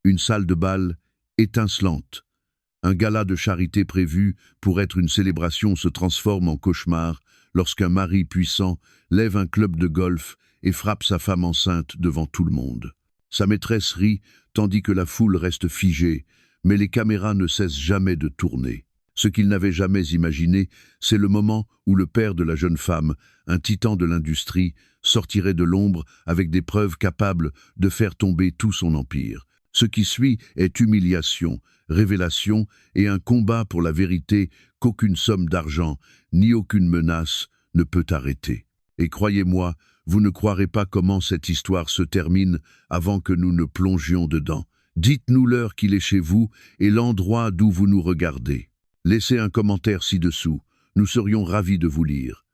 Une salle de bal étincelante. Un gala de charité prévu pour être une célébration se transforme en cauchemar lorsqu'un mari puissant lève un club de golf et frappe sa femme enceinte devant tout le monde. Sa maîtresse rit tandis que la foule reste figée, mais les caméras ne cessent jamais de tourner. Ce qu'il n'avait jamais imaginé, c'est le moment où le père de la jeune femme, un titan de l'industrie, sortirait de l'ombre avec des preuves capables de faire tomber tout son empire. Ce qui suit est humiliation, révélation et un combat pour la vérité qu'aucune somme d'argent ni aucune menace ne peut arrêter. Et croyez-moi, vous ne croirez pas comment cette histoire se termine avant que nous ne plongions dedans. Dites-nous l'heure qu'il est chez vous et l'endroit d'où vous nous regardez. Laissez un commentaire ci-dessous, nous serions ravis de vous lire.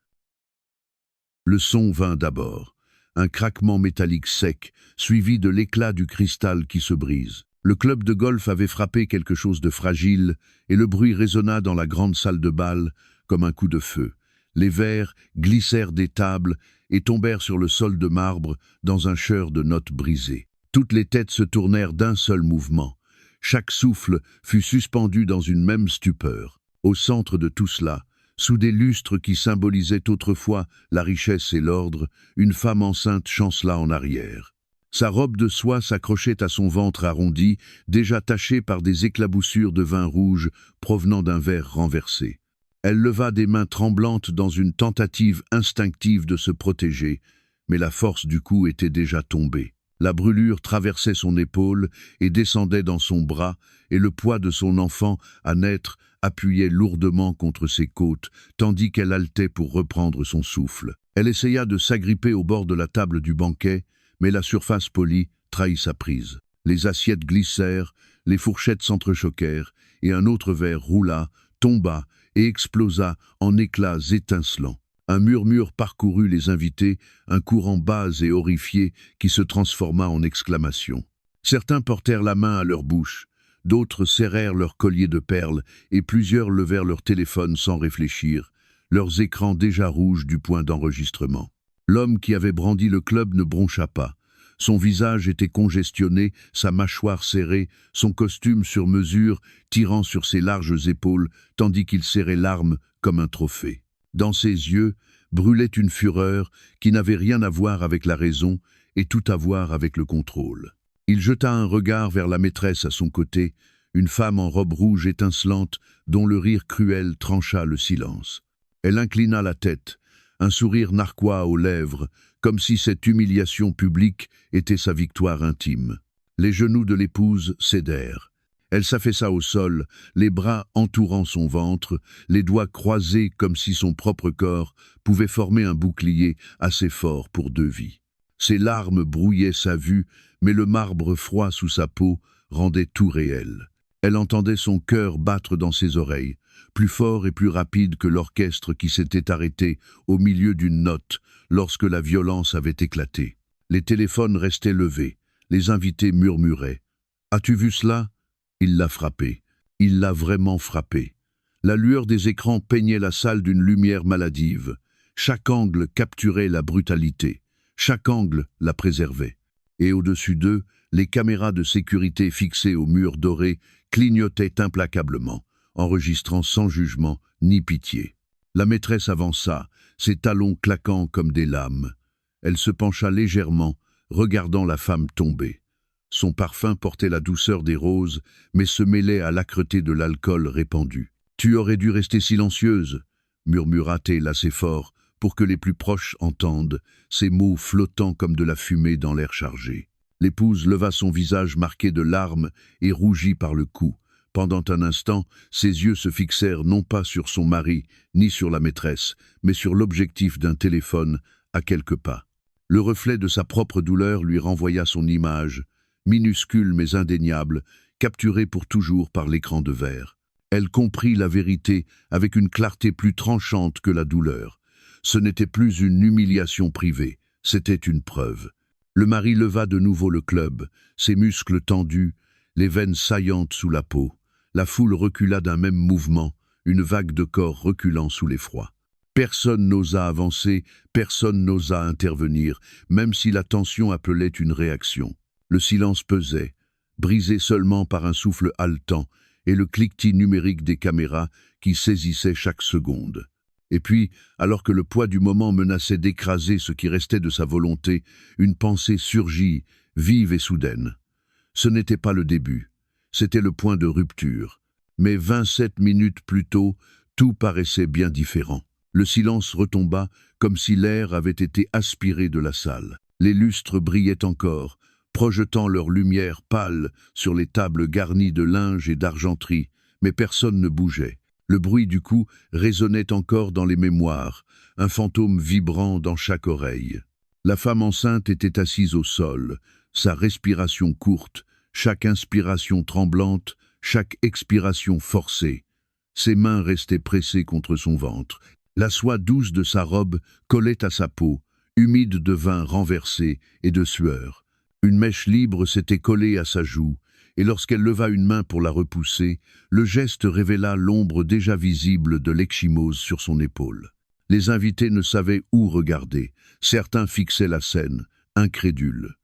Le son vint d'abord, un craquement métallique sec, suivi de l'éclat du cristal qui se brise. Le club de golf avait frappé quelque chose de fragile, et le bruit résonna dans la grande salle de bal comme un coup de feu. Les verres glissèrent des tables et tombèrent sur le sol de marbre dans un chœur de notes brisées. Toutes les têtes se tournèrent d'un seul mouvement. Chaque souffle fut suspendu dans une même stupeur. Au centre de tout cela, sous des lustres qui symbolisaient autrefois la richesse et l'ordre, une femme enceinte chancela en arrière. Sa robe de soie s'accrochait à son ventre arrondi, déjà taché par des éclaboussures de vin rouge provenant d'un verre renversé. Elle leva des mains tremblantes dans une tentative instinctive de se protéger, mais la force du coup était déjà tombée. La brûlure traversait son épaule et descendait dans son bras, et le poids de son enfant à naître appuyait lourdement contre ses côtes, tandis qu'elle haletait pour reprendre son souffle. Elle essaya de s'agripper au bord de la table du banquet, mais la surface polie trahit sa prise. Les assiettes glissèrent, les fourchettes s'entrechoquèrent, et un autre verre roula, tomba et explosa en éclats étincelants. Un murmure parcourut les invités, un courant bas et horrifié qui se transforma en exclamation. Certains portèrent la main à leur bouche, d'autres serrèrent leur collier de perles et plusieurs levèrent leur téléphone sans réfléchir, leurs écrans déjà rouges du point d'enregistrement. L'homme qui avait brandi le club ne broncha pas. Son visage était congestionné, sa mâchoire serrée, son costume sur mesure tirant sur ses larges épaules, tandis qu'il serrait l'arme comme un trophée. Dans ses yeux brûlait une fureur qui n'avait rien à voir avec la raison et tout à voir avec le contrôle. Il jeta un regard vers la maîtresse à son côté, une femme en robe rouge étincelante dont le rire cruel trancha le silence. Elle inclina la tête, un sourire narquois aux lèvres, comme si cette humiliation publique était sa victoire intime. Les genoux de l'épouse cédèrent. Elle s'affaissa au sol, les bras entourant son ventre, les doigts croisés comme si son propre corps pouvait former un bouclier assez fort pour deux vies. Ses larmes brouillaient sa vue, mais le marbre froid sous sa peau rendait tout réel. Elle entendait son cœur battre dans ses oreilles, plus fort et plus rapide que l'orchestre qui s'était arrêté au milieu d'une note lorsque la violence avait éclaté. Les téléphones restaient levés, les invités murmuraient. « As-tu vu cela ?» Il l'a frappé. Il l'a vraiment frappé. La lueur des écrans peignait la salle d'une lumière maladive. Chaque angle capturait la brutalité. Chaque angle la préservait. Et au-dessus d'eux, les caméras de sécurité fixées au mur doré clignotaient implacablement, enregistrant sans jugement ni pitié. La maîtresse avança, ses talons claquant comme des lames. Elle se pencha légèrement, regardant la femme tomber. Son parfum portait la douceur des roses, mais se mêlait à l'âcreté de l'alcool répandu. « Tu aurais dû rester silencieuse » murmura-t-elle assez fort pour que les plus proches entendent, ces mots flottant comme de la fumée dans l'air chargé. L'épouse leva son visage marqué de larmes et rougit par le coup. Pendant un instant, ses yeux se fixèrent non pas sur son mari, ni sur la maîtresse, mais sur l'objectif d'un téléphone à quelques pas. Le reflet de sa propre douleur lui renvoya son image, minuscule mais indéniable, capturée pour toujours par l'écran de verre. Elle comprit la vérité avec une clarté plus tranchante que la douleur. Ce n'était plus une humiliation privée, c'était une preuve. Le mari leva de nouveau le club, ses muscles tendus, les veines saillantes sous la peau. La foule recula d'un même mouvement, une vague de corps reculant sous l'effroi. Personne n'osa avancer, personne n'osa intervenir, même si la tension appelait une réaction. Le silence pesait, brisé seulement par un souffle haletant et le cliquetis numérique des caméras qui saisissaient chaque seconde. Et puis, alors que le poids du moment menaçait d'écraser ce qui restait de sa volonté, une pensée surgit, vive et soudaine. Ce n'était pas le début, c'était le point de rupture. Mais 27 minutes plus tôt, tout paraissait bien différent. Le silence retomba comme si l'air avait été aspiré de la salle. Les lustres brillaient encore, projetant leur lumière pâle sur les tables garnies de linge et d'argenterie, mais personne ne bougeait. Le bruit du coup résonnait encore dans les mémoires, un fantôme vibrant dans chaque oreille. La femme enceinte était assise au sol, sa respiration courte, chaque inspiration tremblante, chaque expiration forcée. Ses mains restaient pressées contre son ventre. La soie douce de sa robe collait à sa peau, humide de vin renversé et de sueur. Une mèche libre s'était collée à sa joue, et lorsqu'elle leva une main pour la repousser, le geste révéla l'ombre déjà visible de l'ecchymose sur son épaule. Les invités ne savaient où regarder. Certains fixaient la scène, incrédules.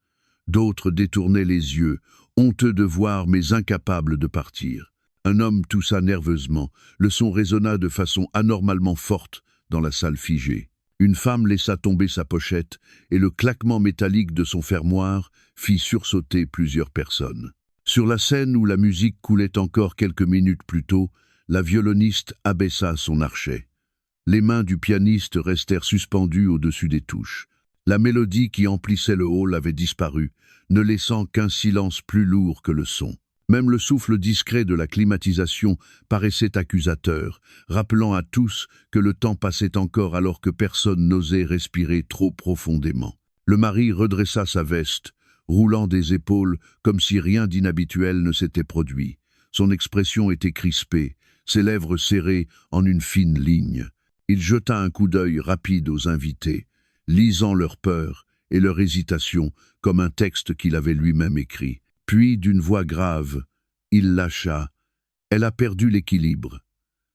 D'autres détournaient les yeux, honteux de voir mais incapables de partir. Un homme toussa nerveusement, le son résonna de façon anormalement forte dans la salle figée. Une femme laissa tomber sa pochette et le claquement métallique de son fermoir fit sursauter plusieurs personnes. Sur la scène où la musique coulait encore quelques minutes plus tôt, la violoniste abaissa son archet. Les mains du pianiste restèrent suspendues au-dessus des touches. La mélodie qui emplissait le hall avait disparu, ne laissant qu'un silence plus lourd que le son. Même le souffle discret de la climatisation paraissait accusateur, rappelant à tous que le temps passait encore alors que personne n'osait respirer trop profondément. Le mari redressa sa veste, roulant des épaules comme si rien d'inhabituel ne s'était produit. Son expression était crispée, ses lèvres serrées en une fine ligne. Il jeta un coup d'œil rapide aux invités, lisant leur peur et leur hésitation comme un texte qu'il avait lui-même écrit. Puis, d'une voix grave, il lâcha « Elle a perdu l'équilibre ».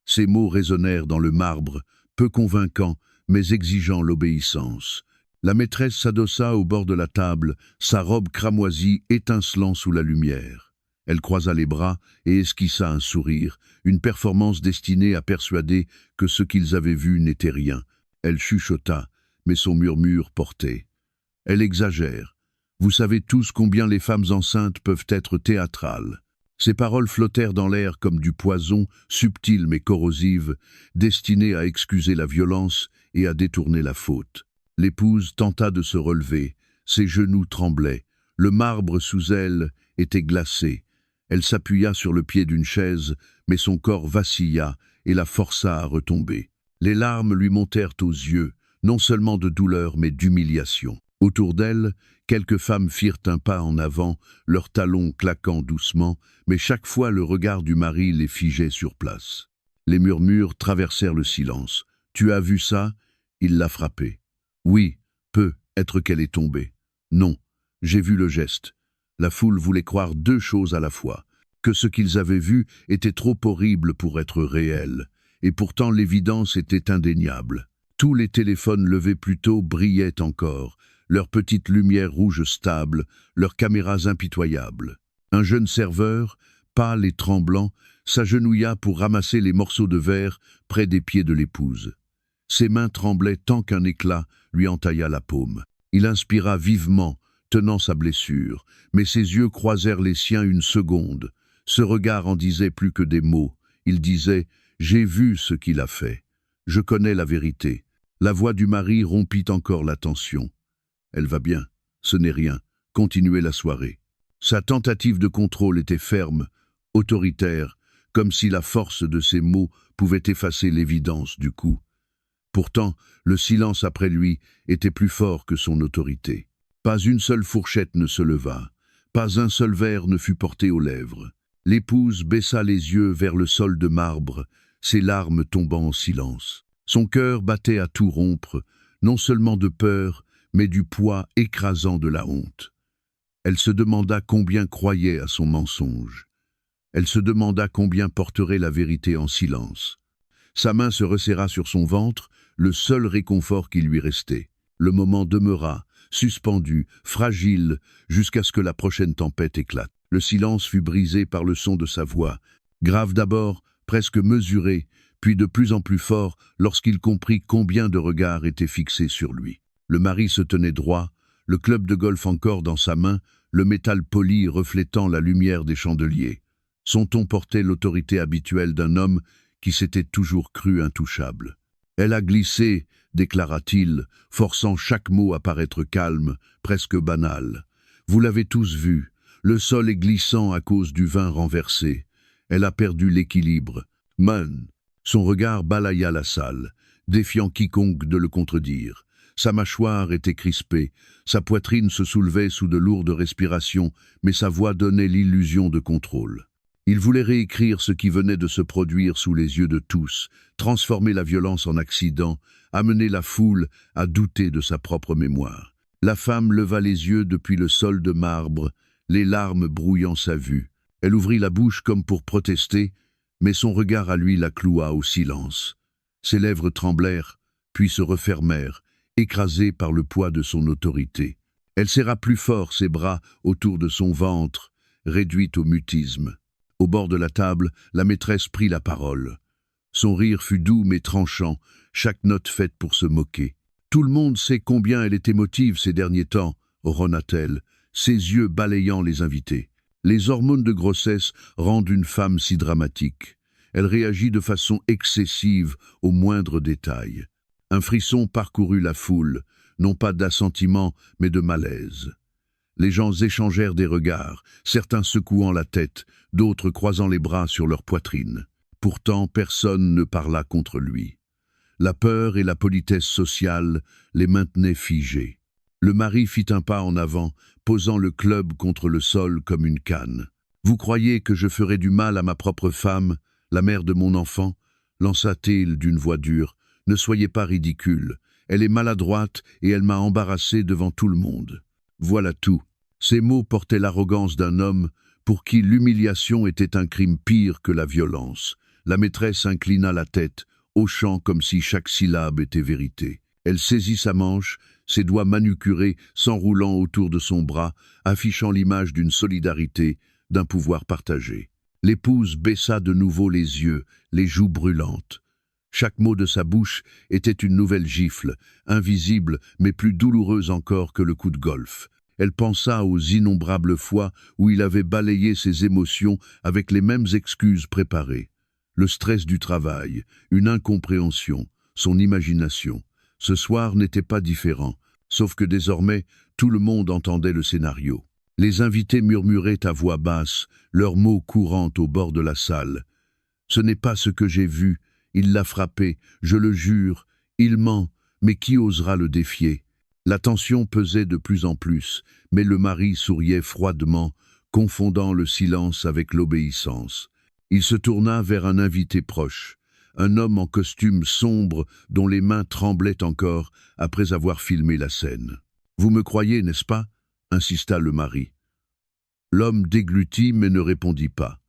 Ces mots résonnèrent dans le marbre, peu convaincants, mais exigeant l'obéissance. La maîtresse s'adossa au bord de la table, sa robe cramoisie étincelant sous la lumière. Elle croisa les bras et esquissa un sourire, une performance destinée à persuader que ce qu'ils avaient vu n'était rien. Elle chuchota, mais son murmure portait. « Elle exagère. Vous savez tous combien les femmes enceintes peuvent être théâtrales. » Ces paroles flottèrent dans l'air comme du poison, subtil mais corrosive, destiné à excuser la violence et à détourner la faute. L'épouse tenta de se relever, ses genoux tremblaient, le marbre sous elle était glacé. Elle s'appuya sur le pied d'une chaise, mais son corps vacilla et la força à retomber. Les larmes lui montèrent aux yeux, non seulement de douleur mais d'humiliation. Autour d'elle, quelques femmes firent un pas en avant, leurs talons claquant doucement, mais chaque fois le regard du mari les figeait sur place. Les murmures traversèrent le silence. « Tu as vu ça ?» Il l'a frappée. « Oui, peut être qu'elle est tombée. »« Non, j'ai vu le geste. » La foule voulait croire deux choses à la fois, que ce qu'ils avaient vu était trop horrible pour être réel, et pourtant l'évidence était indéniable. Tous les téléphones levés plus tôt brillaient encore, leurs petites lumières rouges stables, leurs caméras impitoyables. Un jeune serveur, pâle et tremblant, s'agenouilla pour ramasser les morceaux de verre près des pieds de l'épouse. Ses mains tremblaient tant qu'un éclat lui entailla la paume. Il inspira vivement, tenant sa blessure, mais ses yeux croisèrent les siens une seconde. Ce regard en disait plus que des mots. Il disait « J'ai vu ce qu'il a fait. Je connais la vérité. » La voix du mari rompit encore la tension. « Elle va bien, ce n'est rien. » Continuait la soirée. Sa tentative de contrôle était ferme, autoritaire, comme si la force de ses mots pouvait effacer l'évidence du coup. Pourtant, le silence après lui était plus fort que son autorité. Pas une seule fourchette ne se leva, pas un seul verre ne fut porté aux lèvres. L'épouse baissa les yeux vers le sol de marbre, ses larmes tombant en silence. Son cœur battait à tout rompre, non seulement de peur, mais du poids écrasant de la honte. Elle se demanda combien croyait à son mensonge. Elle se demanda combien porterait la vérité en silence. Sa main se resserra sur son ventre, le seul réconfort qui lui restait. Le moment demeura, suspendu, fragile, jusqu'à ce que la prochaine tempête éclate. Le silence fut brisé par le son de sa voix, grave d'abord, presque mesuré, puis de plus en plus fort lorsqu'il comprit combien de regards étaient fixés sur lui. Le mari se tenait droit, le club de golf encore dans sa main, le métal poli reflétant la lumière des chandeliers. Son ton portait l'autorité habituelle d'un homme qui s'était toujours cru intouchable. « Elle a glissé », déclara-t-il, forçant chaque mot à paraître calme, presque banal. « Vous l'avez tous vu, le sol est glissant à cause du vin renversé. Elle a perdu l'équilibre. Man !» Son regard balaya la salle, défiant quiconque de le contredire. Sa mâchoire était crispée, sa poitrine se soulevait sous de lourdes respirations, mais sa voix donnait l'illusion de contrôle. Il voulait réécrire ce qui venait de se produire sous les yeux de tous, transformer la violence en accident, amener la foule à douter de sa propre mémoire. La femme leva les yeux depuis le sol de marbre, les larmes brouillant sa vue. Elle ouvrit la bouche comme pour protester, mais son regard à lui la cloua au silence. Ses lèvres tremblèrent, puis se refermèrent, écrasées par le poids de son autorité. Elle serra plus fort ses bras autour de son ventre, réduite au mutisme. Au bord de la table, la maîtresse prit la parole. Son rire fut doux mais tranchant, chaque note faite pour se moquer. « Tout le monde sait combien elle est émotive ces derniers temps », ronna-t-elle, ses yeux balayant les invités. Les hormones de grossesse rendent une femme si dramatique. Elle réagit de façon excessive aux moindres détails. Un frisson parcourut la foule, non pas d'assentiment, mais de malaise. Les gens échangèrent des regards, certains secouant la tête, d'autres croisant les bras sur leur poitrine. Pourtant, personne ne parla contre lui. La peur et la politesse sociale les maintenaient figés. Le mari fit un pas en avant, posant le club contre le sol comme une canne. « Vous croyez que je ferai du mal à ma propre femme, la mère de mon enfant ?» lança-t-il d'une voix dure. « Ne soyez pas ridicule. Elle est maladroite et elle m'a embarrassé devant tout le monde. Voilà tout. » Ces mots portaient l'arrogance d'un homme pour qui l'humiliation était un crime pire que la violence. La maîtresse inclina la tête, hochant comme si chaque syllabe était vérité. Elle saisit sa manche, ses doigts manucurés s'enroulant autour de son bras, affichant l'image d'une solidarité, d'un pouvoir partagé. L'épouse baissa de nouveau les yeux, les joues brûlantes. Chaque mot de sa bouche était une nouvelle gifle, invisible mais plus douloureuse encore que le coup de golf. Elle pensa aux innombrables fois où il avait balayé ses émotions avec les mêmes excuses préparées. Le stress du travail, une incompréhension, son imagination. Ce soir n'était pas différent, sauf que désormais, tout le monde entendait le scénario. Les invités murmuraient à voix basse, leurs mots courant au bord de la salle. « Ce n'est pas ce que j'ai vu, il l'a frappé, je le jure, il ment, mais qui osera le défier ?» La tension pesait de plus en plus, mais le mari souriait froidement, confondant le silence avec l'obéissance. Il se tourna vers un invité proche, un homme en costume sombre dont les mains tremblaient encore après avoir filmé la scène. « Vous me croyez, n'est-ce pas ?» insista le mari. L'homme déglutit mais ne répondit pas.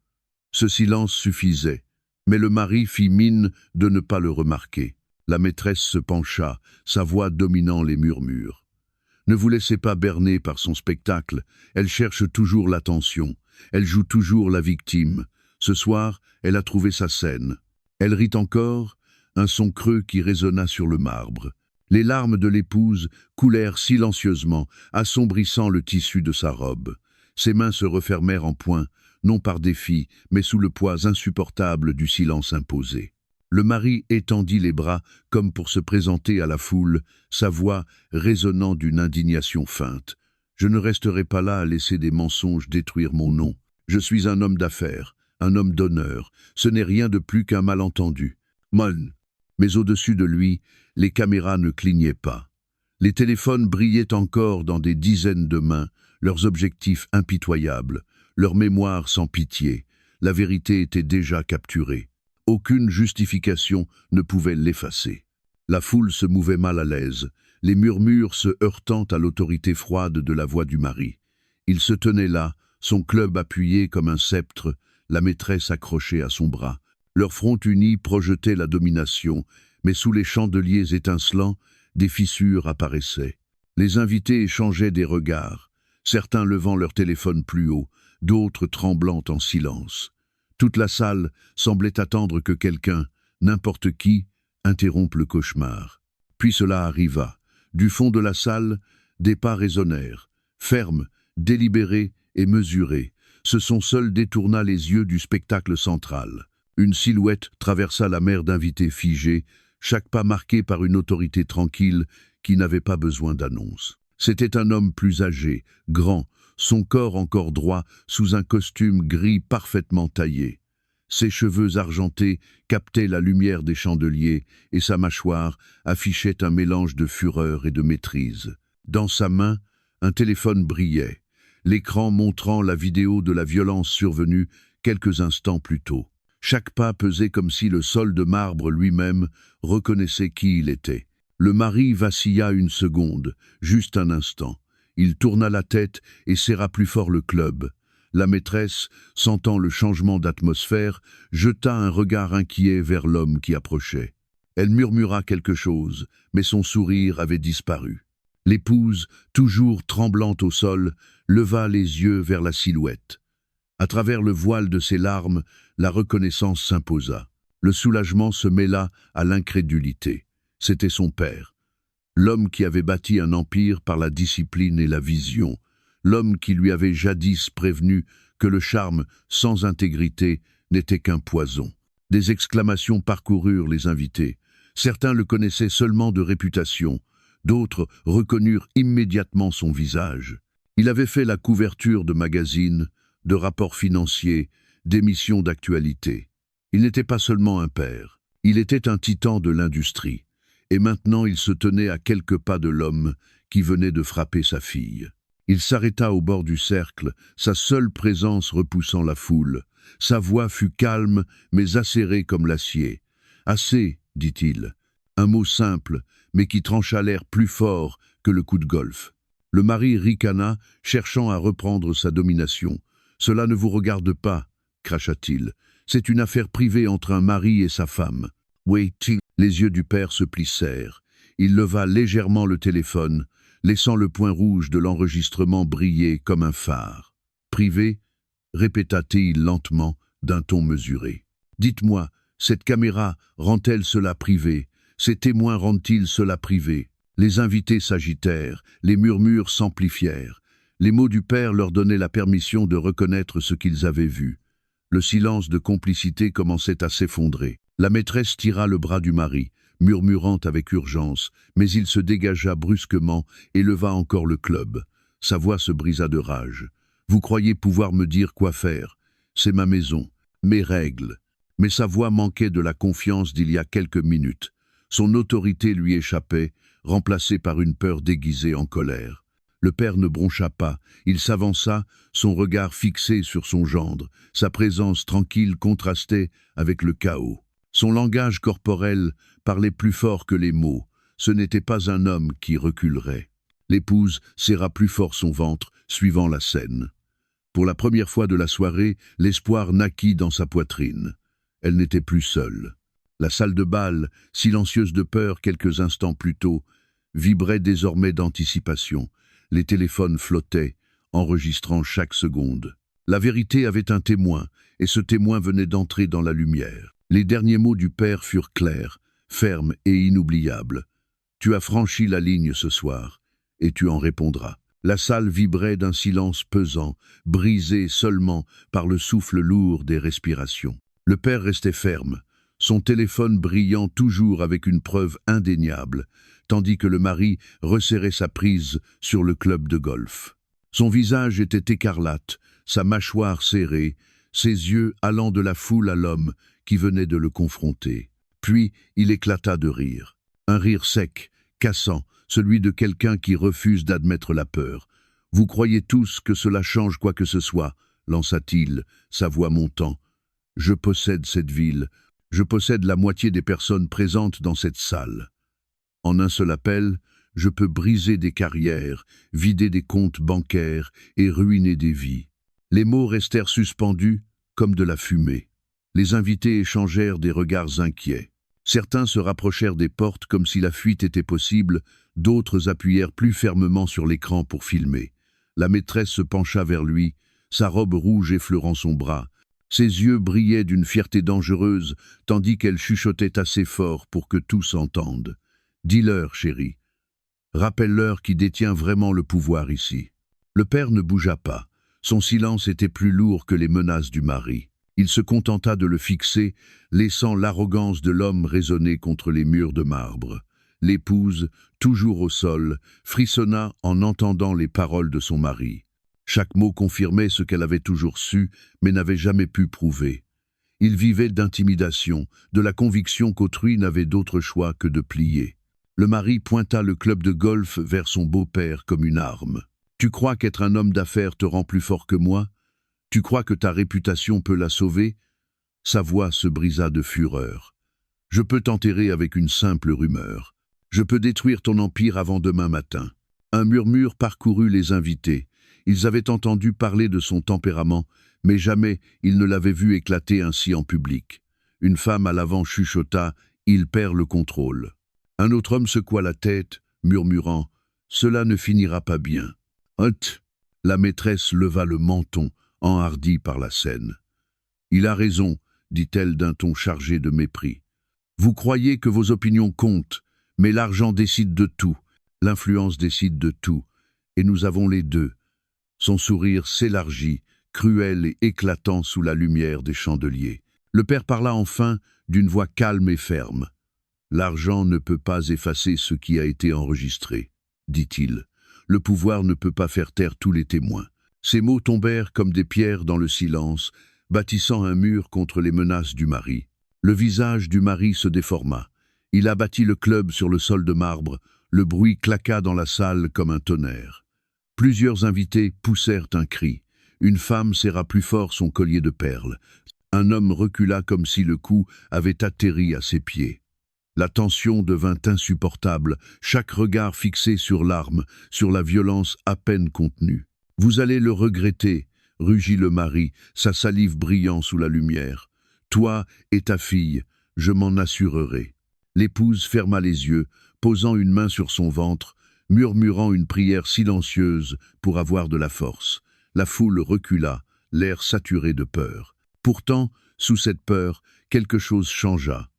Ce silence suffisait, mais le mari fit mine de ne pas le remarquer. La maîtresse se pencha, sa voix dominant les murmures. « Ne vous laissez pas berner par son spectacle, elle cherche toujours l'attention, elle joue toujours la victime. Ce soir, elle a trouvé sa scène. » Elle rit encore, un son creux qui résonna sur le marbre. Les larmes de l'épouse coulèrent silencieusement, assombrissant le tissu de sa robe. Ses mains se refermèrent en poing, non par défi, mais sous le poids insupportable du silence imposé. Le mari étendit les bras comme pour se présenter à la foule, sa voix résonnant d'une indignation feinte. « Je ne resterai pas là à laisser des mensonges détruire mon nom. Je suis un homme d'affaires, un homme d'honneur. Ce n'est rien de plus qu'un malentendu. Mon !» Mais au-dessus de lui, les caméras ne clignaient pas. Les téléphones brillaient encore dans des dizaines de mains, leurs objectifs impitoyables, leur mémoire sans pitié. La vérité était déjà capturée. Aucune justification ne pouvait l'effacer. La foule se mouvait mal à l'aise, les murmures se heurtant à l'autorité froide de la voix du mari. Il se tenait là, son club appuyé comme un sceptre, la maîtresse accrochée à son bras. Leurs fronts unis projetaient la domination, mais sous les chandeliers étincelants, des fissures apparaissaient. Les invités échangeaient des regards, certains levant leur téléphone plus haut, d'autres tremblant en silence. Toute la salle semblait attendre que quelqu'un, n'importe qui, interrompe le cauchemar. Puis cela arriva. Du fond de la salle, des pas résonnèrent, fermes, délibérés et mesurés. Ce son seul détourna les yeux du spectacle central. Une silhouette traversa la mer d'invités figés, chaque pas marqué par une autorité tranquille qui n'avait pas besoin d'annonce. C'était un homme plus âgé, grand, son corps encore droit, sous un costume gris parfaitement taillé. Ses cheveux argentés captaient la lumière des chandeliers et sa mâchoire affichait un mélange de fureur et de maîtrise. Dans sa main, un téléphone brillait, l'écran montrant la vidéo de la violence survenue quelques instants plus tôt. Chaque pas pesait comme si le sol de marbre lui-même reconnaissait qui il était. Le mari vacilla une seconde, juste un instant. Il tourna la tête et serra plus fort le club. La maîtresse, sentant le changement d'atmosphère, jeta un regard inquiet vers l'homme qui approchait. Elle murmura quelque chose, mais son sourire avait disparu. L'épouse, toujours tremblante au sol, leva les yeux vers la silhouette. À travers le voile de ses larmes, la reconnaissance s'imposa. Le soulagement se mêla à l'incrédulité. C'était son père. L'homme qui avait bâti un empire par la discipline et la vision. L'homme qui lui avait jadis prévenu que le charme sans intégrité n'était qu'un poison. Des exclamations parcoururent les invités. Certains le connaissaient seulement de réputation, d'autres reconnurent immédiatement son visage. Il avait fait la couverture de magazines, de rapports financiers, d'émissions d'actualité. Il n'était pas seulement un père, il était un titan de l'industrie. Et maintenant il se tenait à quelques pas de l'homme qui venait de frapper sa fille. Il s'arrêta au bord du cercle, sa seule présence repoussant la foule. Sa voix fut calme, mais acérée comme l'acier. « Assez », dit-il. Un mot simple, mais qui trancha l'air plus fort que le coup de golf. Le mari ricana, cherchant à reprendre sa domination. « Cela ne vous regarde pas », cracha-t-il. « C'est une affaire privée entre un mari et sa femme. » « Wait !» Les yeux du père se plissèrent. Il leva légèrement le téléphone, laissant le point rouge de l'enregistrement briller comme un phare. « Privé ?» répéta-t-il lentement, d'un ton mesuré. « Dites-moi, cette caméra rend-elle cela privé? Ces témoins rendent-ils cela privé ?» Les invités s'agitèrent, les murmures s'amplifièrent. Les mots du père leur donnaient la permission de reconnaître ce qu'ils avaient vu. Le silence de complicité commençait à s'effondrer. La maîtresse tira le bras du mari, murmurant avec urgence, mais il se dégagea brusquement et leva encore le club. Sa voix se brisa de rage. « Vous croyez pouvoir me dire quoi faire? C'est ma maison, mes règles. » Mais sa voix manquait de la confiance d'il y a quelques minutes. Son autorité lui échappait, remplacée par une peur déguisée en colère. Le père ne broncha pas, il s'avança, son regard fixé sur son gendre. Sa présence tranquille contrastait avec le chaos. Son langage corporel parlait plus fort que les mots. Ce n'était pas un homme qui reculerait. L'épouse serra plus fort son ventre, suivant la scène. Pour la première fois de la soirée, l'espoir naquit dans sa poitrine. Elle n'était plus seule. La salle de bal, silencieuse de peur quelques instants plus tôt, vibrait désormais d'anticipation. Les téléphones flottaient, enregistrant chaque seconde. La vérité avait un témoin, et ce témoin venait d'entrer dans la lumière. Les derniers mots du père furent clairs, fermes et inoubliables. « Tu as franchi la ligne ce soir, et tu en répondras. » La salle vibrait d'un silence pesant, brisé seulement par le souffle lourd des respirations. Le père restait ferme, son téléphone brillant toujours avec une preuve indéniable, tandis que le mari resserrait sa prise sur le club de golf. Son visage était écarlate, sa mâchoire serrée, ses yeux allant de la foule à l'homme qui venait de le confronter. Puis il éclata de rire. Un rire sec, cassant, celui de quelqu'un qui refuse d'admettre la peur. « Vous croyez tous que cela change quoi que ce soit ?» lança-t-il, sa voix montant. « Je possède cette ville, je possède la moitié des personnes présentes dans cette salle. En un seul appel, je peux briser des carrières, vider des comptes bancaires et ruiner des vies. » Les mots restèrent suspendus comme de la fumée. Les invités échangèrent des regards inquiets. Certains se rapprochèrent des portes comme si la fuite était possible, d'autres appuyèrent plus fermement sur l'écran pour filmer. La maîtresse se pencha vers lui, sa robe rouge effleurant son bras. Ses yeux brillaient d'une fierté dangereuse, tandis qu'elle chuchotait assez fort pour que tous entendent. « Dis-leur, chérie. Rappelle-leur qui détient vraiment le pouvoir ici. » Le père ne bougea pas. Son silence était plus lourd que les menaces du mari. Il se contenta de le fixer, laissant l'arrogance de l'homme résonner contre les murs de marbre. L'épouse, toujours au sol, frissonna en entendant les paroles de son mari. Chaque mot confirmait ce qu'elle avait toujours su, mais n'avait jamais pu prouver. Il vivait d'intimidation, de la conviction qu'autrui n'avait d'autre choix que de plier. Le mari pointa le club de golf vers son beau-père comme une arme. « Tu crois qu'être un homme d'affaires te rend plus fort que moi ? Tu crois que ta réputation peut la sauver ?» Sa voix se brisa de fureur. « Je peux t'enterrer avec une simple rumeur. Je peux détruire ton empire avant demain matin. » Un murmure parcourut les invités. Ils avaient entendu parler de son tempérament, mais jamais ils ne l'avaient vu éclater ainsi en public. Une femme à l'avant chuchota « Il perd le contrôle ». Un autre homme secoua la tête, murmurant « Cela ne finira pas bien ». « Hot !» La maîtresse leva le menton, enhardie par la scène. « Il a raison », dit-elle d'un ton chargé de mépris. « Vous croyez que vos opinions comptent, mais l'argent décide de tout, l'influence décide de tout, et nous avons les deux. » Son sourire s'élargit, cruel et éclatant sous la lumière des chandeliers. Le père parla enfin d'une voix calme et ferme. « L'argent ne peut pas effacer ce qui a été enregistré, » dit-il. « Le pouvoir ne peut pas faire taire tous les témoins. » Ces mots tombèrent comme des pierres dans le silence, bâtissant un mur contre les menaces du mari. Le visage du mari se déforma. Il abattit le club sur le sol de marbre. Le bruit claqua dans la salle comme un tonnerre. Plusieurs invités poussèrent un cri. Une femme serra plus fort son collier de perles. Un homme recula comme si le coup avait atterri à ses pieds. La tension devint insupportable, chaque regard fixé sur l'arme, sur la violence à peine contenue. « Vous allez le regretter », rugit le mari, sa salive brillant sous la lumière. « Toi et ta fille, je m'en assurerai. » L'épouse ferma les yeux, posant une main sur son ventre, murmurant une prière silencieuse pour avoir de la force. La foule recula, l'air saturé de peur. Pourtant, sous cette peur, quelque chose changea.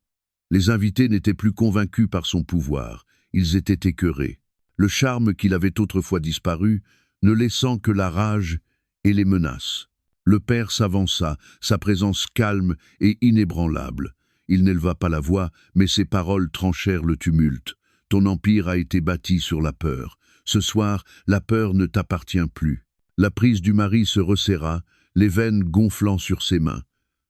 Les invités n'étaient plus convaincus par son pouvoir, ils étaient écœurés. Le charme qu'il avait autrefois disparu, ne laissant que la rage et les menaces. Le père s'avança, sa présence calme et inébranlable. Il n'éleva pas la voix, mais ses paroles tranchèrent le tumulte. « Ton empire a été bâti sur la peur. Ce soir, la peur ne t'appartient plus. » La prise du mari se resserra, les veines gonflant sur ses mains.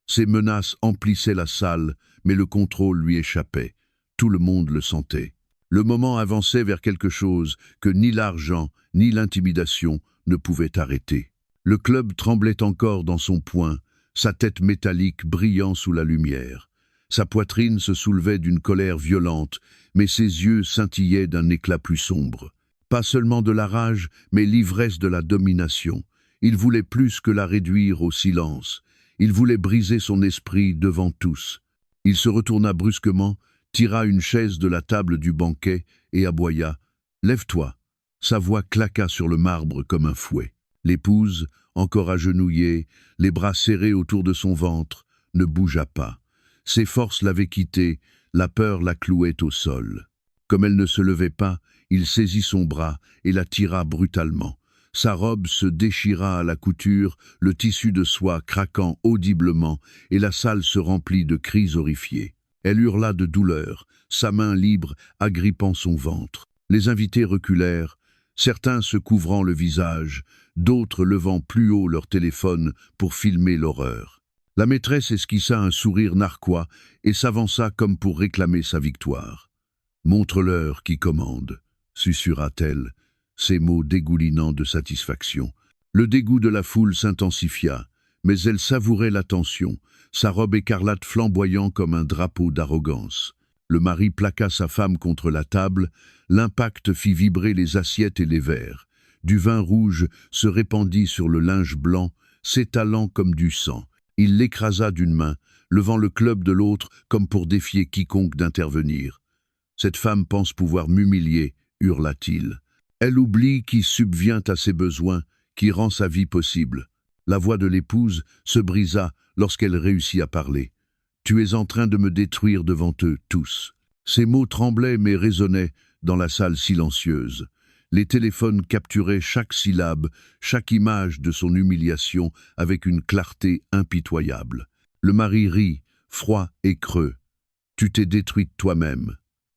Ses menaces emplissaient la salle, mais le contrôle lui échappait. Tout le monde le sentait. Le moment avançait vers quelque chose que ni l'argent, ni l'intimidation ne pouvaient arrêter. Le club tremblait encore dans son poing, sa tête métallique brillant sous la lumière. Sa poitrine se soulevait d'une colère violente, mais ses yeux scintillaient d'un éclat plus sombre. Pas seulement de la rage, mais l'ivresse de la domination. Il voulait plus que la réduire au silence. Il voulait briser son esprit devant tous. Il se retourna brusquement, tira une chaise de la table du banquet et aboya « Lève-toi !» Sa voix claqua sur le marbre comme un fouet. L'épouse, encore agenouillée, les bras serrés autour de son ventre, ne bougea pas. Ses forces l'avaient quittée, la peur la clouait au sol. Comme elle ne se levait pas, il saisit son bras et la tira brutalement. Sa robe se déchira à la couture, le tissu de soie craquant audiblement, et la salle se remplit de cris horrifiés. Elle hurla de douleur, sa main libre agrippant son ventre. Les invités reculèrent, certains se couvrant le visage, d'autres levant plus haut leur téléphone pour filmer l'horreur. La maîtresse esquissa un sourire narquois et s'avança comme pour réclamer sa victoire. « Montre-leur qui commande », susurra-t-elle, ses mots dégoulinant de satisfaction. Le dégoût de la foule s'intensifia, mais elle savourait l'attention, sa robe écarlate flamboyant comme un drapeau d'arrogance. Le mari plaqua sa femme contre la table, l'impact fit vibrer les assiettes et les verres. Du vin rouge se répandit sur le linge blanc, s'étalant comme du sang. Il l'écrasa d'une main, levant le club de l'autre comme pour défier quiconque d'intervenir. « Cette femme pense pouvoir m'humilier », hurla-t-il. « Elle oublie qui subvient à ses besoins, qui rend sa vie possible. » La voix de l'épouse se brisa lorsqu'elle réussit à parler. « Tu es en train de me détruire devant eux tous. » Ces mots tremblaient mais résonnaient dans la salle silencieuse. Les téléphones capturaient chaque syllabe, chaque image de son humiliation avec une clarté impitoyable. Le mari rit, froid et creux. « Tu t'es détruite toi-même,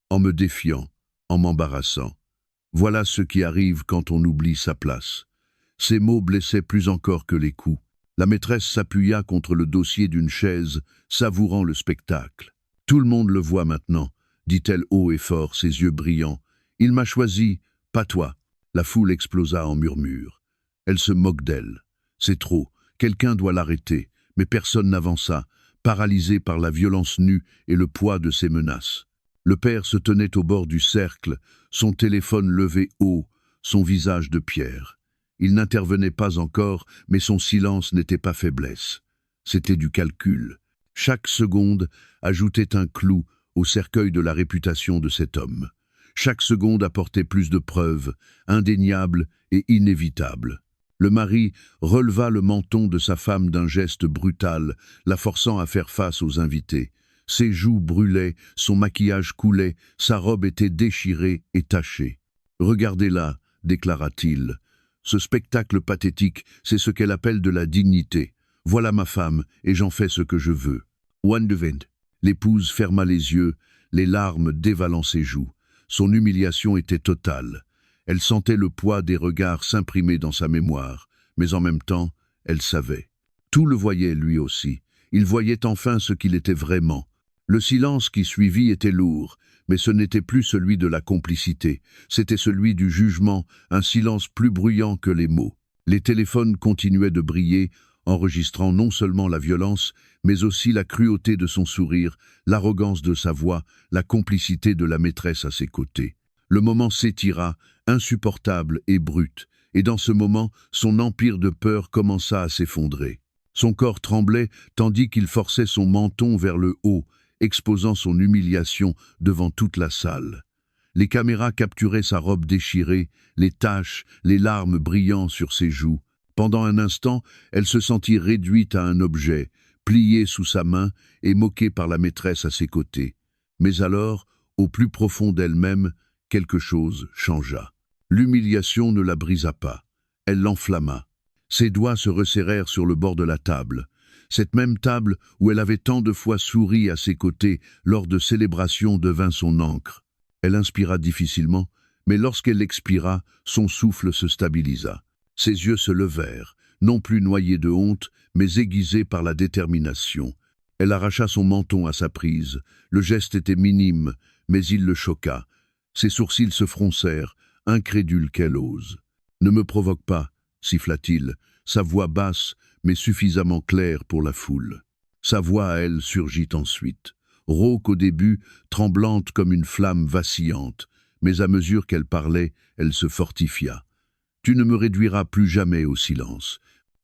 en me défiant, en m'embarrassant. Voilà ce qui arrive quand on oublie sa place. » Ces mots blessaient plus encore que les coups. La maîtresse s'appuya contre le dossier d'une chaise, savourant le spectacle. « Tout le monde le voit maintenant, » dit-elle haut et fort, ses yeux brillants. « Il m'a choisi, pas toi. » La foule explosa en murmures. Elle se moque d'elle. C'est trop, quelqu'un doit l'arrêter, mais personne n'avança, paralysé par la violence nue et le poids de ses menaces. Le père se tenait au bord du cercle, son téléphone levé haut, son visage de pierre. Il n'intervenait pas encore, mais son silence n'était pas faiblesse. C'était du calcul. Chaque seconde ajoutait un clou au cercueil de la réputation de cet homme. Chaque seconde apportait plus de preuves, indéniables et inévitables. Le mari releva le menton de sa femme d'un geste brutal, la forçant à faire face aux invités. Ses joues brûlaient, son maquillage coulait, sa robe était déchirée et tachée. « Regardez-la » déclara-t-il. « Ce spectacle pathétique, c'est ce qu'elle appelle de la dignité. Voilà ma femme, et j'en fais ce que je veux. » Wandewind. L'épouse ferma les yeux, les larmes dévalant ses joues. Son humiliation était totale. Elle sentait le poids des regards s'imprimer dans sa mémoire, mais en même temps, elle savait. Tout le voyait lui aussi. Il voyait enfin ce qu'il était vraiment. Le silence qui suivit était lourd, mais ce n'était plus celui de la complicité, c'était celui du jugement, un silence plus bruyant que les mots. Les téléphones continuaient de briller, enregistrant non seulement la violence, mais aussi la cruauté de son sourire, l'arrogance de sa voix, la complicité de la maîtresse à ses côtés. Le moment s'étira, insupportable et brut, et dans ce moment, son empire de peur commença à s'effondrer. Son corps tremblait tandis qu'il forçait son menton vers le haut, exposant son humiliation devant toute la salle. Les caméras capturaient sa robe déchirée, les taches, les larmes brillant sur ses joues. Pendant un instant, elle se sentit réduite à un objet, plié sous sa main et moquée par la maîtresse à ses côtés. Mais alors, au plus profond d'elle-même, quelque chose changea. L'humiliation ne la brisa pas, elle l'enflamma. Ses doigts se resserrèrent sur le bord de la table. Cette même table où elle avait tant de fois souri à ses côtés lors de célébrations devint son ancre. Elle inspira difficilement, mais lorsqu'elle expira, son souffle se stabilisa. Ses yeux se levèrent, non plus noyés de honte, mais aiguisés par la détermination. Elle arracha son menton à sa prise. Le geste était minime, mais il le choqua. Ses sourcils se froncèrent, incrédule qu'elle ose. « Ne me provoque pas », siffla-t-il, sa voix basse, mais suffisamment claire pour la foule. Sa voix à elle surgit ensuite, rauque au début, tremblante comme une flamme vacillante, mais à mesure qu'elle parlait, elle se fortifia. « Tu ne me réduiras plus jamais au silence. »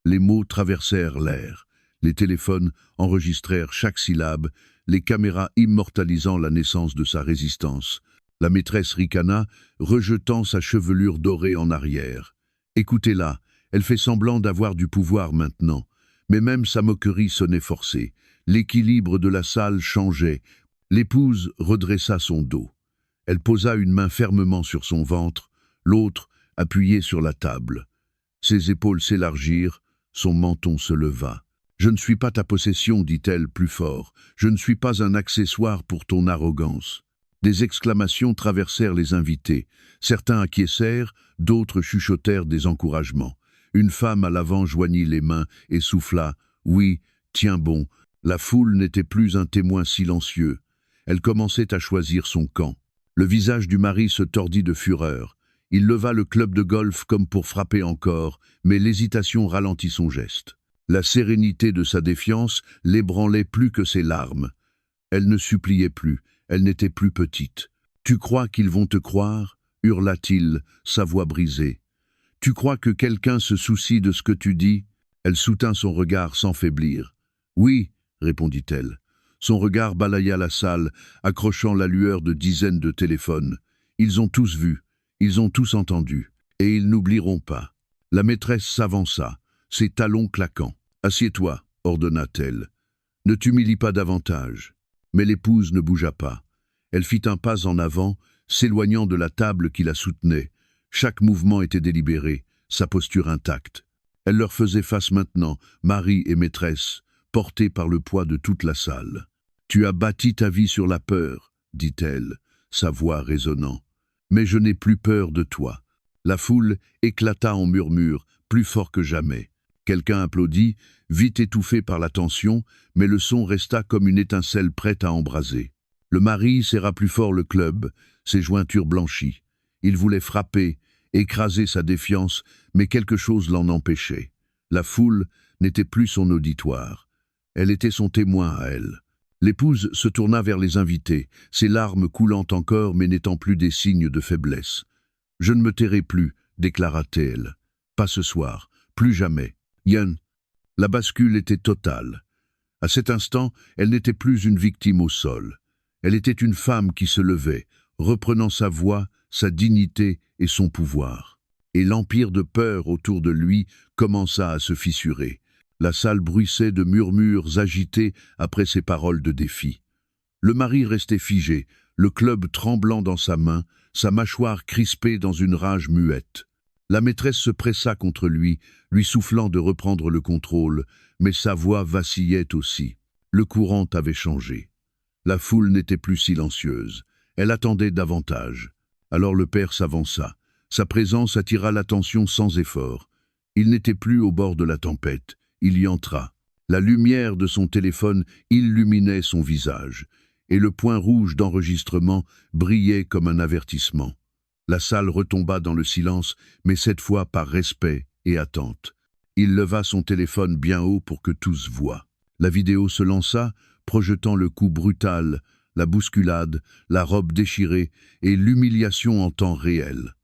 Les mots traversèrent l'air. Les téléphones enregistrèrent chaque syllabe, les caméras immortalisant la naissance de sa résistance. La maîtresse ricana, rejetant sa chevelure dorée en arrière. « Écoutez-la, elle fait semblant d'avoir du pouvoir maintenant. » Mais même sa moquerie sonnait forcée. L'équilibre de la salle changeait. L'épouse redressa son dos. Elle posa une main fermement sur son ventre, l'autre appuyée sur la table. Ses épaules s'élargirent, son menton se leva. « Je ne suis pas ta possession, dit-elle plus fort. Je ne suis pas un accessoire pour ton arrogance. » Des exclamations traversèrent les invités. Certains acquiescèrent, d'autres chuchotèrent des encouragements. Une femme à l'avant joignit les mains et souffla « Oui, tiens bon ». La foule n'était plus un témoin silencieux. Elle commençait à choisir son camp. Le visage du mari se tordit de fureur. Il leva le club de golf comme pour frapper encore, mais l'hésitation ralentit son geste. La sérénité de sa défiance l'ébranlait plus que ses larmes. Elle ne suppliait plus, elle n'était plus petite. « Tu crois qu'ils vont te croire ?» hurla-t-il, sa voix brisée. « Tu crois que quelqu'un se soucie de ce que tu dis ?» Elle soutint son regard sans faiblir. « Oui », répondit-elle. Son regard balaya la salle, accrochant la lueur de dizaines de téléphones. Ils ont tous vu, ils ont tous entendu, et ils n'oublieront pas. La maîtresse s'avança. ses talons claquant. « Assieds-toi, ordonna-t-elle. Ne t'humilie pas davantage. » Mais l'épouse ne bougea pas. Elle fit un pas en avant, s'éloignant de la table qui la soutenait. Chaque mouvement était délibéré, sa posture intacte. Elle leur faisait face maintenant, mari et maîtresse, portés par le poids de toute la salle. « Tu as bâti ta vie sur la peur, » dit-elle, sa voix résonnant. « Mais je n'ai plus peur de toi. » La foule éclata en murmures, plus fort que jamais. Quelqu'un applaudit, vite étouffé par la tension, mais le son resta comme une étincelle prête à embraser. Le mari serra plus fort le club, ses jointures blanchies. Il voulait frapper, écraser sa défiance, mais quelque chose l'en empêchait. La foule n'était plus son auditoire. Elle était son témoin à elle. L'épouse se tourna vers les invités, ses larmes coulant encore mais n'étant plus des signes de faiblesse. « Je ne me tairai plus, » déclara-t-elle. « Pas ce soir, plus jamais. » Yen. La bascule était totale. À cet instant, elle n'était plus une victime au sol. Elle était une femme qui se levait, reprenant sa voix, sa dignité et son pouvoir. Et l'empire de peur autour de lui commença à se fissurer. La salle bruissait de murmures agités après ces paroles de défi. Le mari restait figé, le club tremblant dans sa main, sa mâchoire crispée dans une rage muette. La maîtresse se pressa contre lui, lui soufflant de reprendre le contrôle, mais sa voix vacillait aussi. Le courant avait changé. La foule n'était plus silencieuse. Elle attendait davantage. Alors le père s'avança. Sa présence attira l'attention sans effort. Il n'était plus au bord de la tempête. Il y entra. La lumière de son téléphone illuminait son visage, et le point rouge d'enregistrement brillait comme un avertissement. La salle retomba dans le silence, mais cette fois par respect et attente. Il leva son téléphone bien haut pour que tous voient. La vidéo se lança, projetant le coup brutal, la bousculade, la robe déchirée et l'humiliation en temps réel.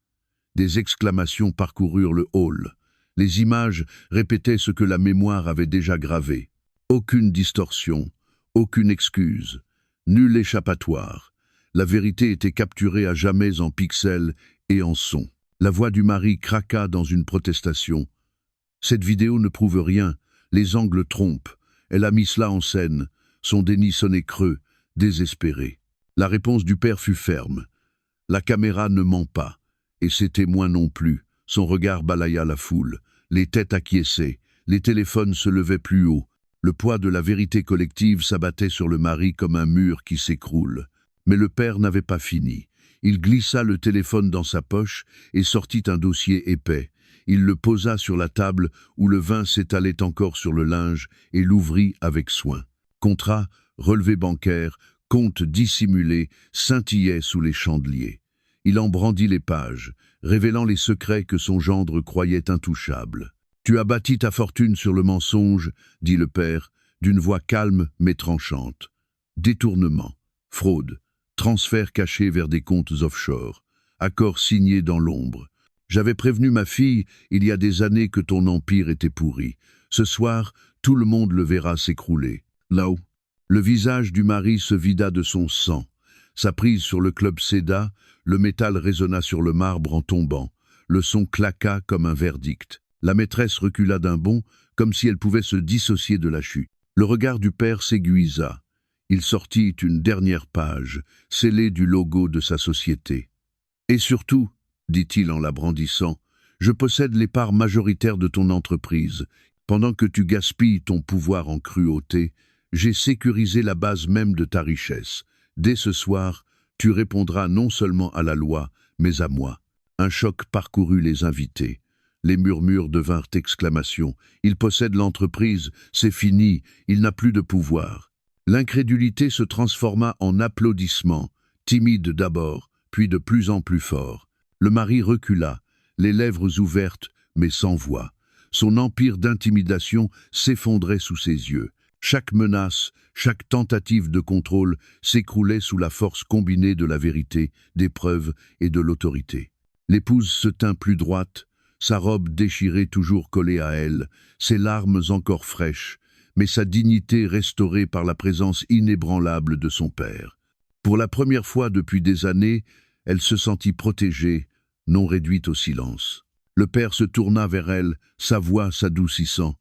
Des exclamations parcoururent le hall. Les images répétaient ce que la mémoire avait déjà gravé. Aucune distorsion, aucune excuse, nul échappatoire. La vérité était capturée à jamais en pixels et en sons. La voix du mari craqua dans une protestation. « Cette vidéo ne prouve rien, les angles trompent. Elle a mis cela en scène. » Son déni sonnait creux, désespéré. La réponse du père fut ferme. « La caméra ne ment pas, et ses témoins non plus. » Son regard balaya la foule. Les têtes acquiesçaient, les téléphones se levaient plus haut. Le poids de la vérité collective s'abattait sur le mari comme un mur qui s'écroule. Mais le père n'avait pas fini. Il glissa le téléphone dans sa poche et sortit un dossier épais. Il le posa sur la table où le vin s'étalait encore sur le linge et l'ouvrit avec soin. Contrat, relevé bancaire, compte dissimulé scintillaient sous les chandeliers. Il en brandit les pages, révélant les secrets que son gendre croyait intouchables. « Tu as bâti ta fortune sur le mensonge, » dit le père, d'une voix calme mais tranchante. « Détournement, fraude, transfert caché vers des comptes offshore, accords signés dans l'ombre. J'avais prévenu ma fille il y a des années que ton empire était pourri. Ce soir, tout le monde le verra s'écrouler. » Là-haut, le visage du mari se vida de son sang. Sa prise sur le club céda, le métal résonna sur le marbre en tombant. Le son claqua comme un verdict. La maîtresse recula d'un bond, comme si elle pouvait se dissocier de la chute. Le regard du père s'aiguisa. Il sortit une dernière page, scellée du logo de sa société. « Et surtout, » dit-il en la brandissant, « je possède les parts majoritaires de ton entreprise. Pendant que tu gaspilles ton pouvoir en cruauté, j'ai sécurisé la base même de ta richesse. Dès ce soir, tu répondras non seulement à la loi, mais à moi. » Un choc parcourut les invités. Les murmures devinrent exclamations. « Il possède l'entreprise, c'est fini, il n'a plus de pouvoir. » L'incrédulité se transforma en applaudissements, timide d'abord, puis de plus en plus fort. Le mari recula, les lèvres ouvertes, mais sans voix. Son empire d'intimidation s'effondrait sous ses yeux. Chaque menace, chaque tentative de contrôle s'écroulait sous la force combinée de la vérité, des preuves et de l'autorité. L'épouse se tint plus droite, sa robe déchirée toujours collée à elle, ses larmes encore fraîches, mais sa dignité restaurée par la présence inébranlable de son père. Pour la première fois depuis des années, elle se sentit protégée, non réduite au silence. Le père se tourna vers elle, sa voix s'adoucissant.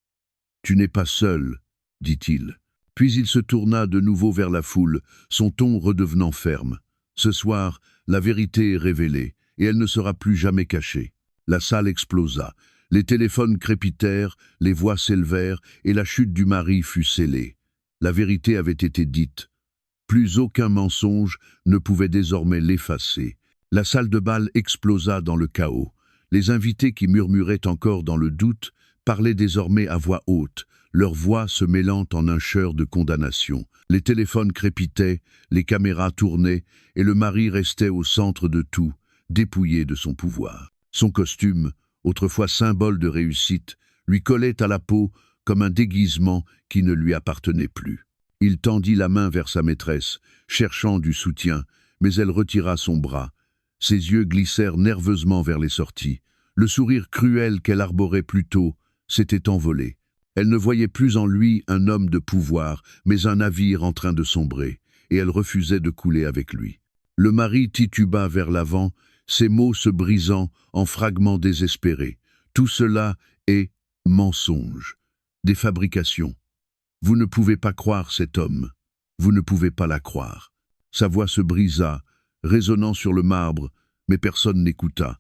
« Tu n'es pas seul, dit-il. Puis il se tourna de nouveau vers la foule, son ton redevenant ferme. Ce soir, la vérité est révélée, et elle ne sera plus jamais cachée. La salle explosa. Les téléphones crépitèrent, les voix s'élevèrent, et la chute du mari fut scellée. La vérité avait été dite. Plus aucun mensonge ne pouvait désormais l'effacer. La salle de bal explosa dans le chaos. Les invités qui murmuraient encore dans le doute parlaient désormais à voix haute, leurs voix se mêlant en un chœur de condamnation. Les téléphones crépitaient, les caméras tournaient, et le mari restait au centre de tout, dépouillé de son pouvoir. Son costume, autrefois symbole de réussite, lui collait à la peau comme un déguisement qui ne lui appartenait plus. Il tendit la main vers sa maîtresse, cherchant du soutien, mais elle retira son bras. Ses yeux glissèrent nerveusement vers les sorties. Le sourire cruel qu'elle arborait plus tôt s'était envolé. Elle ne voyait plus en lui un homme de pouvoir, mais un navire en train de sombrer, et elle refusait de couler avec lui. Le mari tituba vers l'avant, ses mots se brisant en fragments désespérés. Tout cela est mensonge, des fabrications. Vous ne pouvez pas croire cet homme. Vous ne pouvez pas la croire. Sa voix se brisa, résonnant sur le marbre, mais personne n'écouta.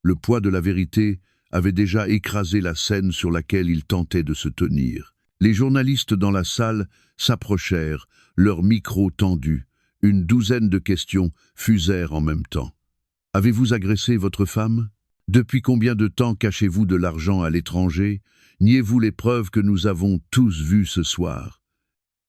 Le poids de la vérité avait déjà écrasé la scène sur laquelle il tentait de se tenir. Les journalistes dans la salle s'approchèrent, leurs micros tendus. Une douzaine de questions fusèrent en même temps. « Avez-vous agressé votre femme? Depuis combien de temps cachez-vous de l'argent à l'étranger? Niez-vous les preuves que nous avons tous vues ce soir ?»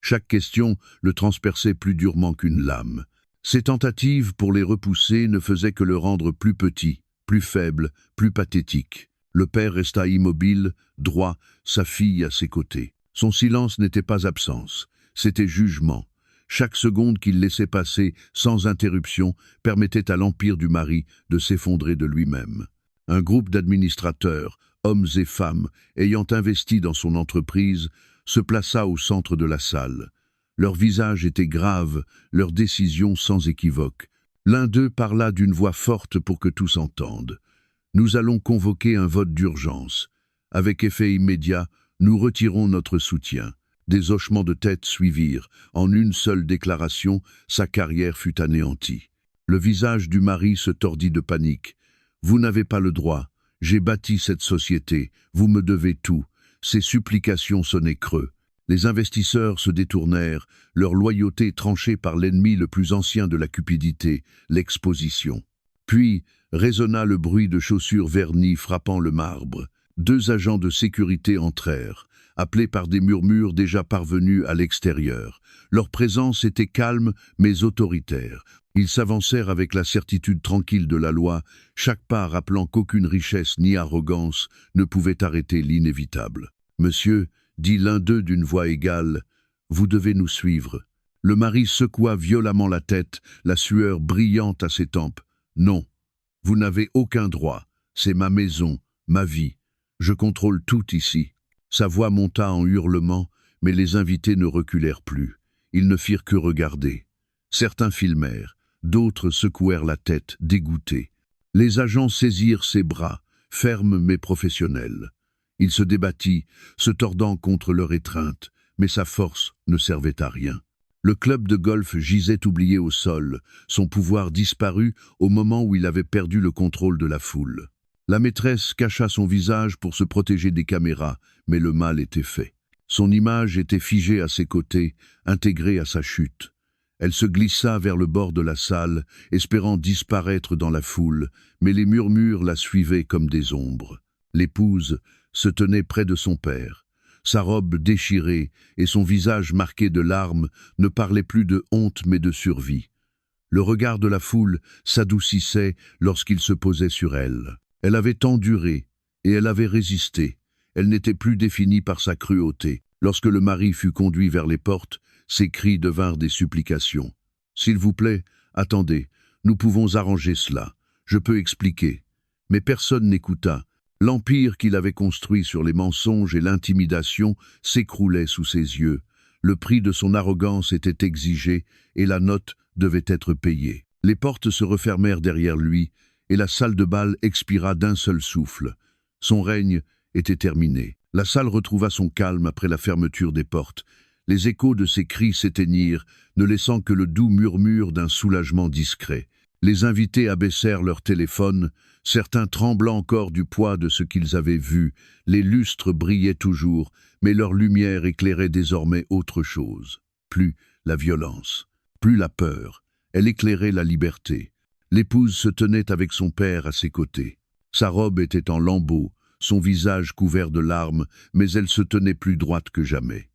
Chaque question le transperçait plus durement qu'une lame. Ses tentatives pour les repousser ne faisaient que le rendre plus petit, plus faible, plus pathétique. Le père resta immobile, droit, sa fille à ses côtés. Son silence n'était pas absence, c'était jugement. Chaque seconde qu'il laissait passer sans interruption permettait à l'empire du mari de s'effondrer de lui-même. Un groupe d'administrateurs, hommes et femmes, ayant investi dans son entreprise, se plaça au centre de la salle. Leurs visages étaient graves, leurs décisions sans équivoque. L'un d'eux parla d'une voix forte pour que tous entendent. « Nous allons convoquer un vote d'urgence. Avec effet immédiat, nous retirons notre soutien. » Des hochements de tête suivirent. En une seule déclaration, sa carrière fut anéantie. Le visage du mari se tordit de panique. « Vous n'avez pas le droit. J'ai bâti cette société. Vous me devez tout. » Ses supplications sonnaient creux. Les investisseurs se détournèrent, leur loyauté tranchée par l'ennemi le plus ancien de la cupidité, l'exposition. Puis résonna le bruit de chaussures vernies frappant le marbre. Deux agents de sécurité entrèrent, appelés par des murmures déjà parvenus à l'extérieur. Leur présence était calme mais autoritaire. Ils s'avancèrent avec la certitude tranquille de la loi, chaque pas rappelant qu'aucune richesse ni arrogance ne pouvait arrêter l'inévitable. « Monsieur, » dit l'un d'eux d'une voix égale, « vous devez nous suivre. » Le mari secoua violemment la tête, la sueur brillante à ses tempes. « Non, vous n'avez aucun droit. C'est ma maison, ma vie. Je contrôle tout ici. » Sa voix monta en hurlement, mais les invités ne reculèrent plus. Ils ne firent que regarder. Certains filmèrent, d'autres secouèrent la tête, dégoûtés. Les agents saisirent ses bras, fermes mais professionnels. Il se débattit, se tordant contre leur étreinte, mais sa force ne servait à rien. Le club de golf gisait oublié au sol, son pouvoir disparu au moment où il avait perdu le contrôle de la foule. La maîtresse cacha son visage pour se protéger des caméras, mais le mal était fait. Son image était figée à ses côtés, intégrée à sa chute. Elle se glissa vers le bord de la salle, espérant disparaître dans la foule, mais les murmures la suivaient comme des ombres. L'épouse se tenait près de son père. Sa robe déchirée et son visage marqué de larmes ne parlaient plus de honte mais de survie. Le regard de la foule s'adoucissait lorsqu'il se posait sur elle. Elle avait enduré et elle avait résisté. Elle n'était plus définie par sa cruauté. Lorsque le mari fut conduit vers les portes, ses cris devinrent des supplications. « S'il vous plaît, attendez, nous pouvons arranger cela. Je peux expliquer. » Mais personne n'écouta. L'empire qu'il avait construit sur les mensonges et l'intimidation s'écroulait sous ses yeux. Le prix de son arrogance était exigé et la note devait être payée. Les portes se refermèrent derrière lui et la salle de bal expira d'un seul souffle. Son règne était terminé. La salle retrouva son calme après la fermeture des portes. Les échos de ses cris s'éteignirent, ne laissant que le doux murmure d'un soulagement discret. Les invités abaissèrent leur téléphone, certains tremblant encore du poids de ce qu'ils avaient vu. Les lustres brillaient toujours, mais leur lumière éclairait désormais autre chose. Plus la violence, plus la peur. Elle éclairait la liberté. L'épouse se tenait avec son père à ses côtés. Sa robe était en lambeaux, son visage couvert de larmes, mais elle se tenait plus droite que jamais.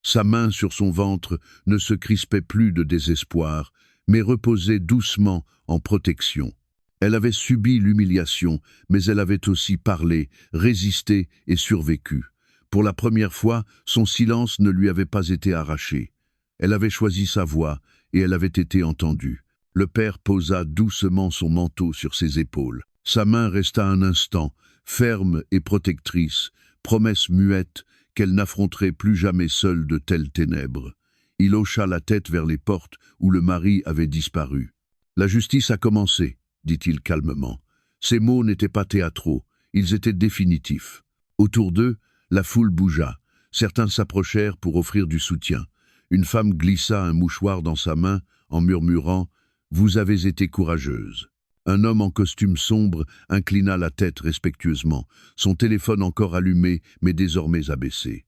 Sa main sur son ventre ne se crispait plus de désespoir, mais reposait doucement en protection. Elle avait subi l'humiliation, mais elle avait aussi parlé, résisté et survécu. Pour la première fois, son silence ne lui avait pas été arraché. Elle avait choisi sa voix, et elle avait été entendue. Le père posa doucement son manteau sur ses épaules. Sa main resta un instant, ferme et protectrice, promesse muette qu'elle n'affronterait plus jamais seule de telles ténèbres. Il hocha la tête vers les portes où le mari avait disparu. « La justice a commencé », dit-il calmement. Ces mots n'étaient pas théâtraux, ils étaient définitifs. Autour d'eux, la foule bougea. Certains s'approchèrent pour offrir du soutien. Une femme glissa un mouchoir dans sa main en murmurant « Vous avez été courageuse ». Un homme en costume sombre inclina la tête respectueusement, son téléphone encore allumé mais désormais abaissé.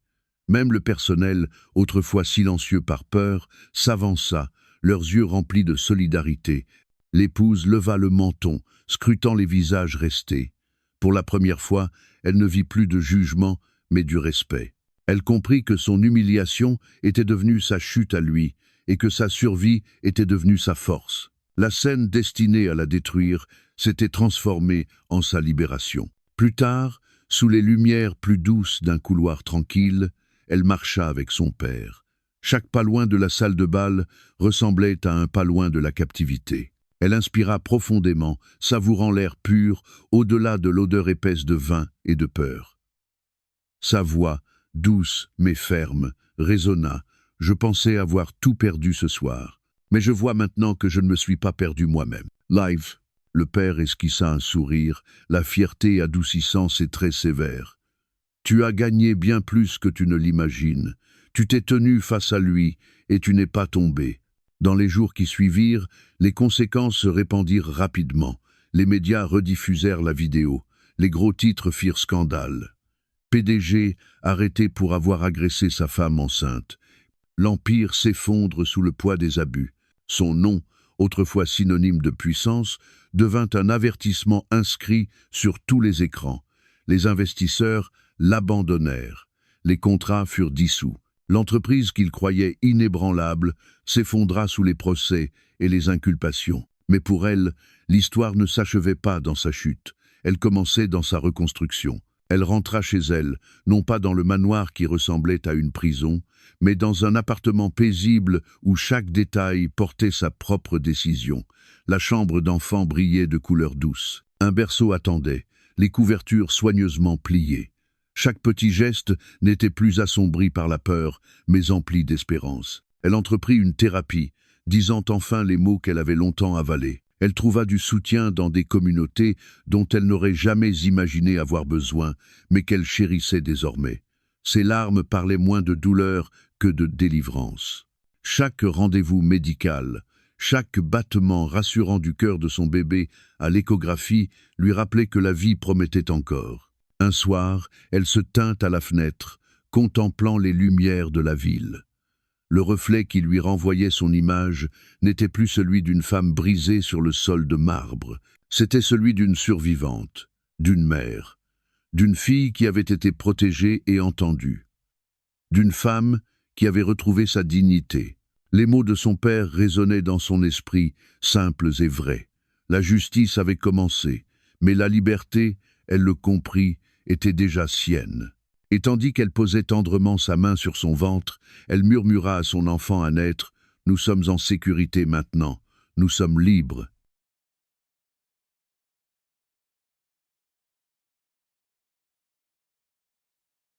Même le personnel, autrefois silencieux par peur, s'avança, leurs yeux remplis de solidarité. L'épouse leva le menton, scrutant les visages restés. Pour la première fois, elle ne vit plus de jugement, mais du respect. Elle comprit que son humiliation était devenue sa chute à lui, et que sa survie était devenue sa force. La scène destinée à la détruire s'était transformée en sa libération. Plus tard, sous les lumières plus douces d'un couloir tranquille, elle marcha avec son père. Chaque pas loin de la salle de bal ressemblait à un pas loin de la captivité. Elle inspira profondément, savourant l'air pur, au-delà de l'odeur épaisse de vin et de peur. Sa voix, douce mais ferme, résonna. « Je pensais avoir tout perdu ce soir. Mais je vois maintenant que je ne me suis pas perdu moi-même. » Live. Le père esquissa un sourire, la fierté adoucissant ses traits sévères. « Tu as gagné bien plus que tu ne l'imagines. Tu t'es tenu face à lui et tu n'es pas tombé. » Dans les jours qui suivirent, les conséquences se répandirent rapidement. Les médias rediffusèrent la vidéo. Les gros titres firent scandale. PDG arrêté pour avoir agressé sa femme enceinte. L'empire s'effondre sous le poids des abus. Son nom, autrefois synonyme de puissance, devint un avertissement inscrit sur tous les écrans. Les investisseurs l'abandonnèrent. Les contrats furent dissous. L'entreprise qu'il croyait inébranlable s'effondra sous les procès et les inculpations. Mais pour elle, l'histoire ne s'achevait pas dans sa chute. Elle commençait dans sa reconstruction. Elle rentra chez elle, non pas dans le manoir qui ressemblait à une prison, mais dans un appartement paisible où chaque détail portait sa propre décision. La chambre d'enfant brillait de couleurs douces. Un berceau attendait, les couvertures soigneusement pliées. Chaque petit geste n'était plus assombri par la peur, mais empli d'espérance. Elle entreprit une thérapie, disant enfin les mots qu'elle avait longtemps avalés. Elle trouva du soutien dans des communautés dont elle n'aurait jamais imaginé avoir besoin, mais qu'elle chérissait désormais. Ses larmes parlaient moins de douleur que de délivrance. Chaque rendez-vous médical, chaque battement rassurant du cœur de son bébé à l'échographie lui rappelait que la vie promettait encore. Un soir, elle se tint à la fenêtre, contemplant les lumières de la ville. Le reflet qui lui renvoyait son image n'était plus celui d'une femme brisée sur le sol de marbre, c'était celui d'une survivante, d'une mère, d'une fille qui avait été protégée et entendue, d'une femme qui avait retrouvé sa dignité. Les mots de son père résonnaient dans son esprit, simples et vrais. La justice avait commencé, mais la liberté, elle le comprit, était déjà sienne. Et tandis qu'elle posait tendrement sa main sur son ventre, elle murmura à son enfant à naître « Nous sommes en sécurité maintenant, nous sommes libres